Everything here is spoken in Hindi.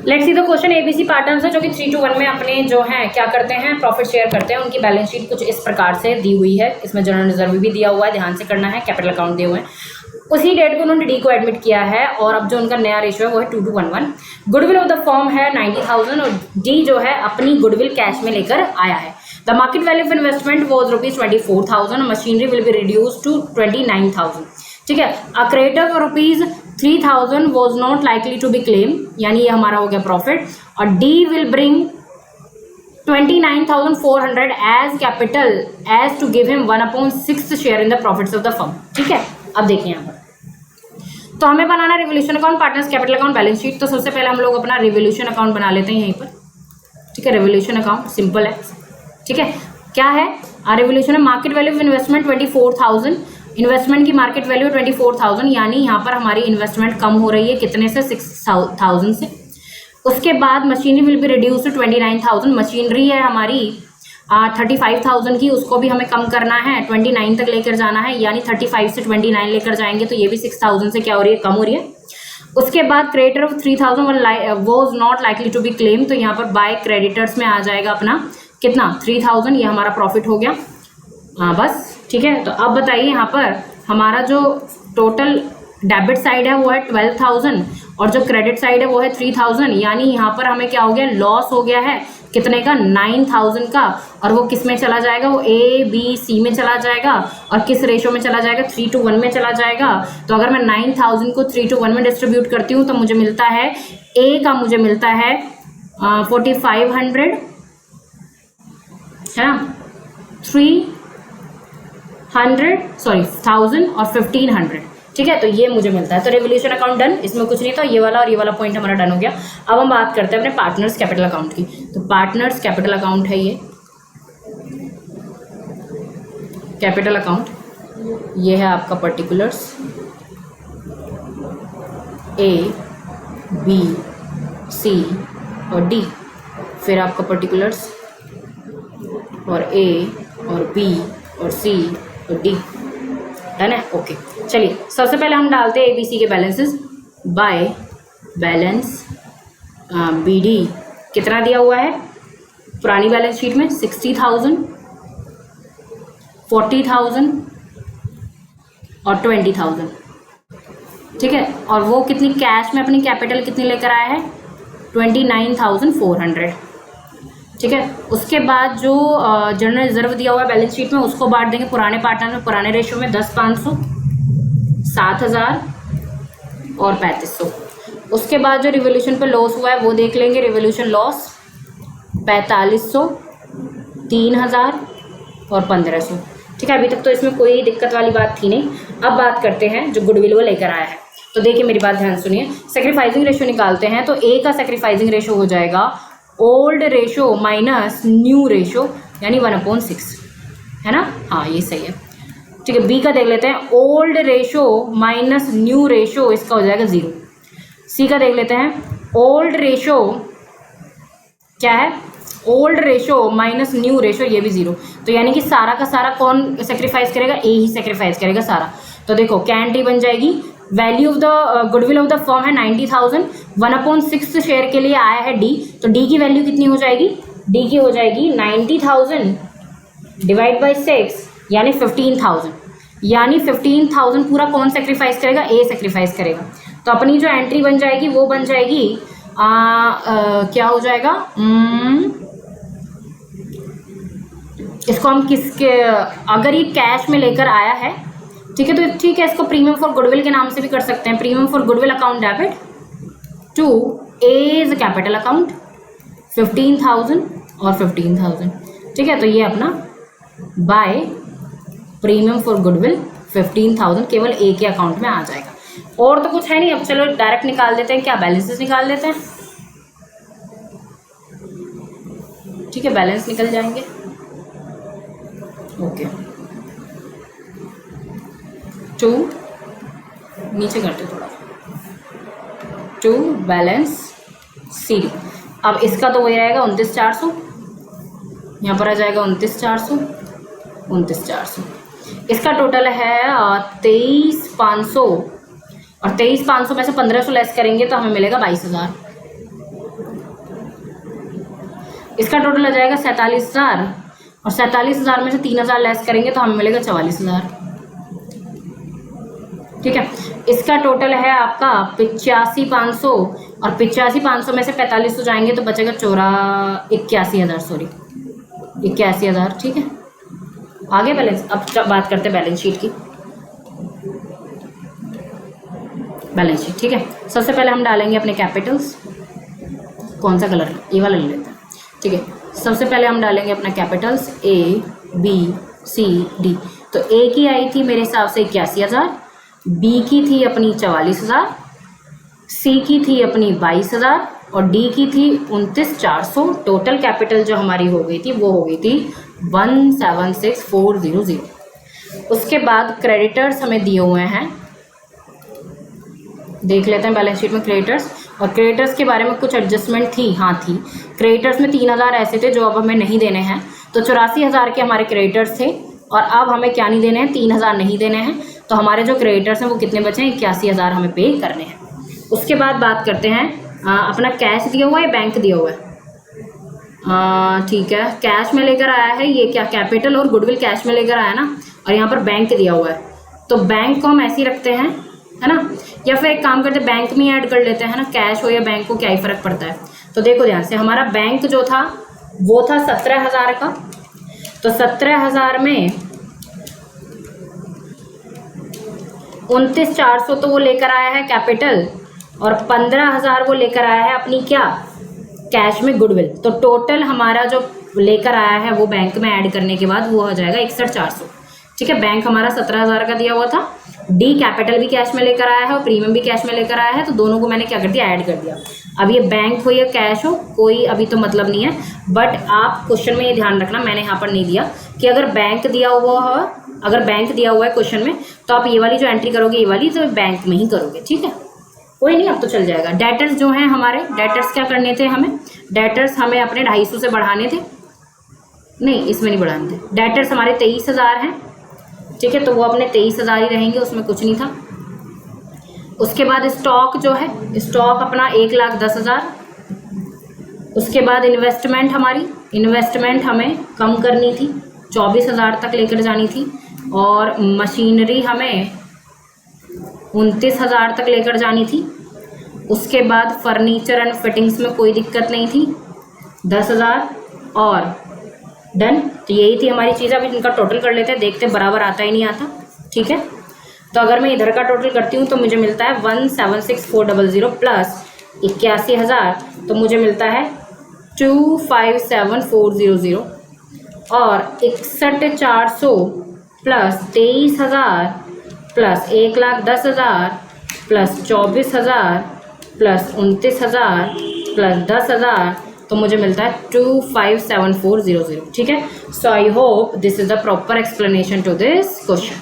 Let's see the question ABC partners है जो कि 3 to 1 में अपने जो है क्या करते हैं, प्रॉफिट शेयर करते हैं। उनकी बैलेंस शीट कुछ इस प्रकार से दी हुई है। इसमें जनरल रिजर्व भी दिया हुआ है, ध्यान से करना है। कैपिटल अकाउंट दिए हुए हैं। उसी डेट को उन्होंने डी को एडमिट किया है और अब जो उनका नया रेशियो है वो है 2 to 1. Goodwill of the firm है 90,000 और डी जो है अपनी गुडविल कैश में लेकर आया है। The market value of investment was ₹24,000। Machinery will be reduce to 29,000। ठीक है। A creditor for ₹3,000 was not likely to be claim, यानी ये हमारा हो गया प्रॉफिट। और D will bring 29,400 as capital as to give him 1/6 share in the profits of the firm. ठीक है। अब देखिए यहाँ पर तो हमें बनाना revaluation account, partners capital account, balance sheet. तो सबसे पहले हम लोग अपना रिवोल्यूशन अकाउंट बना लेते हैं यहीं पर। ठीक है। रिवोल्यूशन अकाउंट सिंपल है। ठीक है। क्या है रिवोल्यूशन है market value of investment 24,000। Investment की मार्केट वैल्यू 24,000, यानी यहाँ पर हमारी इन्वेस्टमेंट कम हो रही है कितने से, 6,000 से। उसके बाद machinery will be reduce to 29,000। Machinery है हमारी 35,000 की, उसको भी हमें कम करना है, 29 तक लेकर जाना है, यानी 35 से 29 लेकर जाएंगे तो ये भी 6,000 से क्या हो रही है, कम हो रही है। उसके बाद creditor of 3,000 was not likely to be claim, तो यहाँ पर बाय क्रेडिटर्स में आ जाएगा अपना कितना, 3,000। ये हमारा प्रॉफिट हो गया। हाँ बस ठीक है। तो अब बताइए यहाँ पर हमारा जो टोटल डेबिट साइड है वो है 12,000 और जो क्रेडिट साइड है वो है 3,000, यानी यहाँ पर हमें क्या हो गया, लॉस हो गया है कितने का, 9,000 का। और वो किस में चला जाएगा, वो ABC में चला जाएगा। और किस रेशो में चला जाएगा, 3 to 1 में चला जाएगा। तो अगर मैं 9,000 को 3 to 1 में डिस्ट्रीब्यूट करती हूँ तो मुझे मिलता है A का, मुझे मिलता है 4,500 है ना, 1,000 और 1,500। ठीक है। तो ये मुझे मिलता है। तो रिवोल्यूशन अकाउंट डन, इसमें कुछ नहीं था। ये वाला और ये वाला पॉइंट हमारा डन हो गया। अब हम बात करते हैं अपने पार्टनर्स कैपिटल अकाउंट की। तो पार्टनर्स कैपिटल अकाउंट है ये कैपिटल अकाउंट। ये है आपका पर्टिकुलर्स A, B, C और D, फिर आपका पर्टिकुलर्स और A और B और C और D। डन है। ओके। चलिए सबसे पहले हम डालते हैं ABC के बैलेंसेस। बाय बैलेंस BD कितना दिया हुआ है पुरानी बैलेंस शीट में, 60,000, 40,000 और 20,000। ठीक है। और वो कितनी कैश में अपनी कैपिटल कितनी लेकर आया है, 29,400। ठीक है। उसके बाद जो जनरल रिजर्व दिया हुआ है बैलेंस शीट में उसको बांट देंगे पुराने पार्टनर में, पुराने रेशियो में 10,500, 7,000 और 3,500। उसके बाद जो रिवोल्यूशन पे लॉस हुआ है वो देख लेंगे। रिवोल्यूशन लॉस 4,500, 3,000 और 1,500। ठीक है। अभी तक तो इसमें कोई दिक्कत वाली बात थी नहीं। अब बात करते हैं जो गुडविल वो लेकर आया है। तो देखिए मेरी बात ध्यान सुनिए। सेक्रीफाइसिंग रेशियो निकालते हैं तो A का सेक्रीफाइसिंग रेशियो हो जाएगा old ratio minus new ratio, यानी 1/6 है ना। हाँ ये सही है। ठीक है। B का देख लेते हैं, old ratio minus new ratio, इसका हो जाएगा 0। C का देख लेते हैं, ओल्ड रेशो क्या है, old ratio minus new ratio, ये भी 0। तो यानी कि सारा का सारा कौन सेक्रीफाइस करेगा, A ही सेक्रीफाइस करेगा सारा। तो देखो कैन टी बन जाएगी। Value of the goodwill of the firm है 90,000, 1/6 शेयर के लिए आया है D। तो D की वैल्यू कितनी हो जाएगी, D की हो जाएगी 90,000 डिवाइड बाई 6, यानी 15,000। यानी 15,000 पूरा कौन सेक्रीफाइस करेगा, A सेक्रीफाइस करेगा। तो अपनी जो एंट्री बन जाएगी वो बन जाएगी क्या हो जाएगा, इसको हम किसके, अगर ये कैश में लेकर आया है, ठीक है, तो ठीक है, इसको प्रीमियम फॉर गुडविल के नाम से भी कर सकते हैं। Premium for goodwill account debit to A's capital account 15,000 और 15,000। ठीक है। तो ये अपना बाय प्रीमियम फॉर गुडविल 15,000 केवल A के अकाउंट में आ जाएगा। और तो कुछ है नहीं। अब चलो डायरेक्ट निकाल देते हैं, क्या बैलेंसेस निकाल देते हैं। ठीक है। बैलेंस निकल जाएंगे। ओके। 2 नीचे करते थोड़ा, 2 बैलेंस CD। अब इसका तो वही रहेगा 29,400, यहाँ पर आ जाएगा 29,400, 29,400। इसका टोटल है 23,500 और 23,500 में से 1,500 लेस करेंगे तो हमें मिलेगा 22,000। इसका टोटल आ जाएगा 47,000 और 47,000 में से 3,000 लेस करेंगे तो हमें मिलेगा 44,000। ठीक है, इसका टोटल है आपका 85,500 और 85,500 में से 4500 जाएंगे तो बचेगा 81,000, सॉरी 81,000। ठीक है, आगे बैलेंस। अब बात करते हैं बैलेंस शीट की। बैलेंस शीट, ठीक है, सबसे पहले हम डालेंगे अपने कैपिटल्स। कौन सा कलर, ये वाला ले लेते हैं। ठीक है, सबसे पहले हम डालेंगे अपना Capitals A B C D। तो A की आई थी मेरे हिसाब से 81,000, B की थी अपनी 44,000, C की थी अपनी 22,000 और D की थी 29,400। टोटल कैपिटल जो हमारी हो गई थी वो हो गई थी 176,400। उसके बाद क्रेडिटर्स हमें दिए हुए हैं, देख लेते हैं बैलेंस शीट में क्रेडिटर्स। और क्रेडिटर्स के बारे में कुछ एडजस्टमेंट थी, हाँ थी। क्रेडिटर्स में 3,000 ऐसे थे जो अब हमें नहीं देने हैं, तो 84,000 के हमारे क्रेडिटर्स थे और अब हमें क्या नहीं देने हैं, 3,000 नहीं देने हैं। तो हमारे जो क्रेडिटर्स हैं वो कितने बचे हैं, 81,000 हमें पे करने हैं। उसके बाद बात करते हैं अपना कैश दिया हुआ है, बैंक दिया हुआ है। ठीक है, कैश में लेकर आया है ये क्या, कैपिटल और गुडविल कैश में लेकर आया ना, और यहाँ पर बैंक दिया हुआ है। तो बैंक को हम ऐसे ही रखते हैं, है ना, या फिर एक काम करते हैं बैंक में ऐड कर लेते हैं ना, कैश हो या बैंक को क्या ही फर्क पड़ता है। तो देखो ध्यान से, हमारा बैंक जो था वो था 17,000 का, तो 17,000 में 29,400 तो वो लेकर आया है कैपिटल और 15,000 वो लेकर आया है अपनी क्या, कैश में गुडविल। तो टोटल हमारा जो लेकर आया है वो बैंक में ऐड करने के बाद वो हो जाएगा 61,400। ठीक है, बैंक हमारा 17,000 का दिया हुआ था, डी कैपिटल भी कैश में लेकर आया है और प्रीमियम भी कैश में लेकर आया है, तो दोनों को मैंने क्या कर दिया, ऐड कर दिया। अब ये बैंक हो या कैश हो कोई अभी तो मतलब नहीं है, बट आप क्वेश्चन में ये ध्यान रखना, मैंने यहाँ पर नहीं दिया कि अगर बैंक दिया हुआ हो, अगर बैंक दिया हुआ है क्वेश्चन में तो आप ये वाली जो एंट्री करोगे ये वाली तो बैंक में ही करोगे। ठीक है, कोई नहीं, अब तो चल जाएगा। डेटर्स जो हैं हमारे, डेटर्स क्या करने थे हमें, डेटर्स हमें अपने 250 से बढ़ाने थे, नहीं इसमें नहीं बढ़ाने थे। डेटर्स हमारे 23,000 हैं, ठीक है, तो वो अपने 23,000 ही रहेंगे, उसमें कुछ नहीं था। उसके बाद स्टॉक जो है, स्टॉक अपना 1,10,000। उसके बाद इन्वेस्टमेंट हमारी, इन्वेस्टमेंट हमें कम करनी थी, 24,000 तक लेकर जानी थी। और मशीनरी हमें 29,000 तक लेकर जानी थी। उसके बाद फर्नीचर एंड फिटिंग्स में कोई दिक्कत नहीं थी, 10,000 और डन। तो यही थी हमारी चीज़। अभी इनका टोटल कर लेते हैं, देखते बराबर आता ही नहीं आता। ठीक है, तो अगर मैं इधर का टोटल करती हूँ तो मुझे मिलता है 176,400 प्लस 81,000, तो मुझे मिलता है 257,400 और 61,400 plus 23,000 plus 1,10,000 plus 24,000 plus 29,000 plus 10,000, तो मुझे मिलता है 257,400। ठीक है, so I hope this is the proper explanation to this question.